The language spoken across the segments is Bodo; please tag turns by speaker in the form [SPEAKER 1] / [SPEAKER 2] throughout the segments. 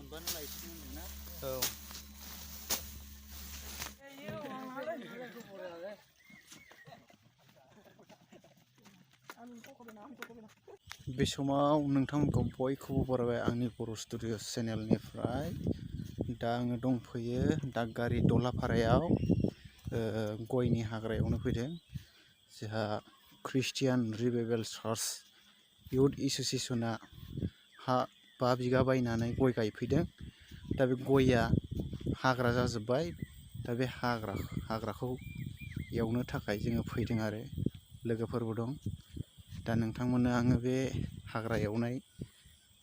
[SPEAKER 1] औ बे समाव नोंथांमोनखौ बयखौबो बरायबाय आंनि बर' स्टुडिअ चेनेलनिफ्राय। दा आङो दंफैयो दागगारि दलापारायाव गयनि हाग्रायावनो फैदों। जोंहा ख्रिस्टियान रिभाइभेल चार्च इउथ एस'सिएशना हा 5 बिगा बायनानै गय गायफैदों। दा बे गयआ हाग्रा जाजोब्बाय। दा बे हाग्राखौ एवनो थाखाय जोङो फैदों आरो लोगोफोरबो दं। दा नोंथांमोननो आङो बे हाग्रा एवनाय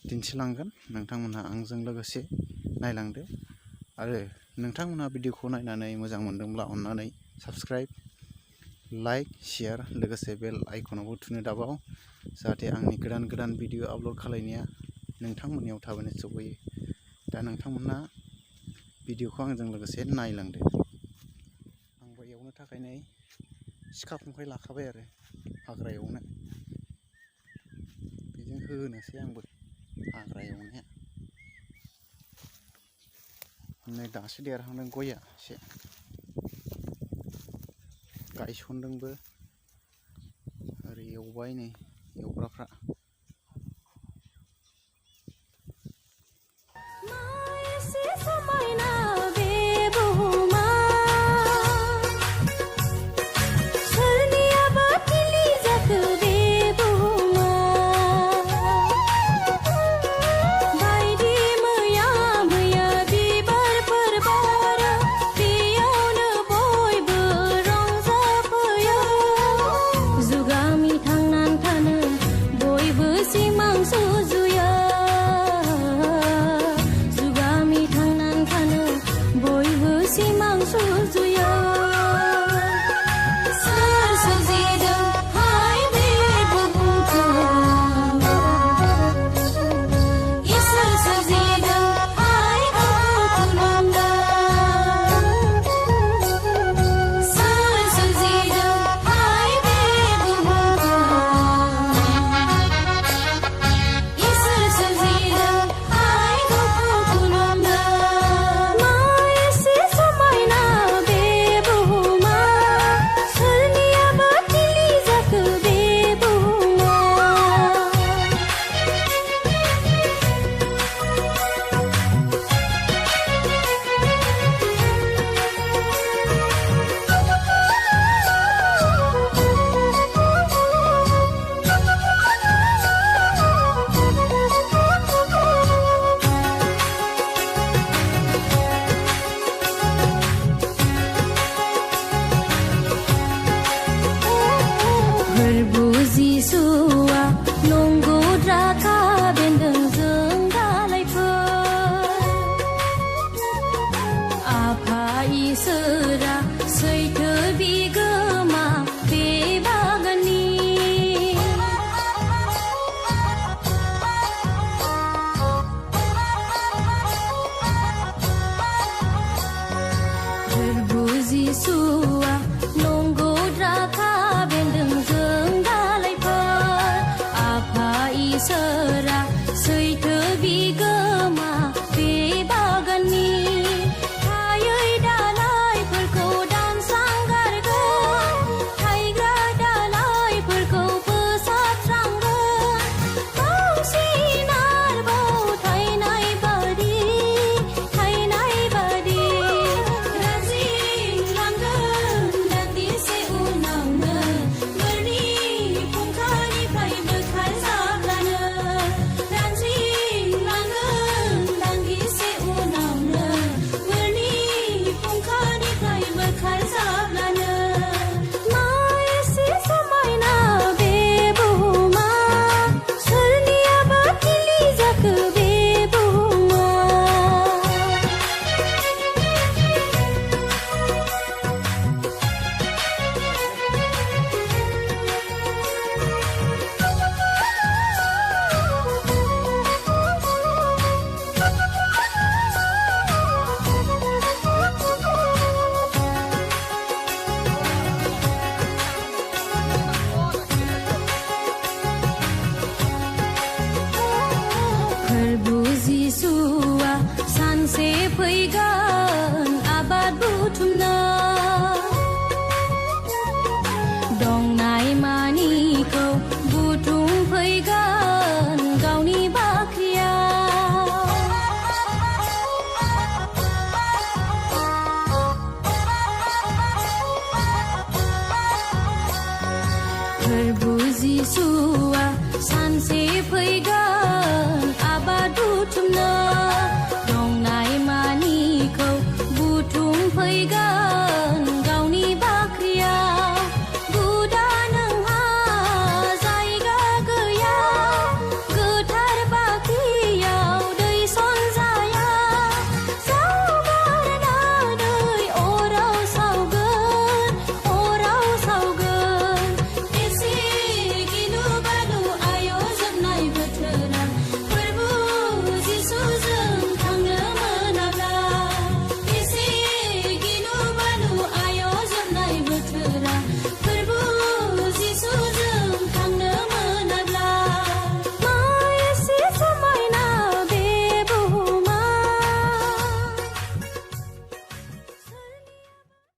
[SPEAKER 1] दिन्थिलांगोन। नोंथांमोनहा आंजों लोगोसे नायलांदो आरो नोंथांमोनहा भिडिअखौ नायनानै मोजां मोनदोंब्ला अन्नानै साबस्क्राइब, लाइक, शेयार लोगोसे बेल आइकनावबो थुनो दाबाव, जाहाथे आंनि गोदान गोदान भिडिअ आपल'ड खालायनाया नोंथांमोननियाव थाबैनो सौहैयो। दा नोंथांमोनहा भिडिअखौ आंजों लोगोसे नायलांदो। आंबो एवनो थाखाय नै सिखा खंखाइ लाखाबाय आरो हाग्रा एवनो। बेजों होनोसै आंबो हाग्रा एवनाया। नै दासो देरहांदों गयआ एसे, गायसनदोंबो। ओरै एवबाय नै एवग्राफ्रा।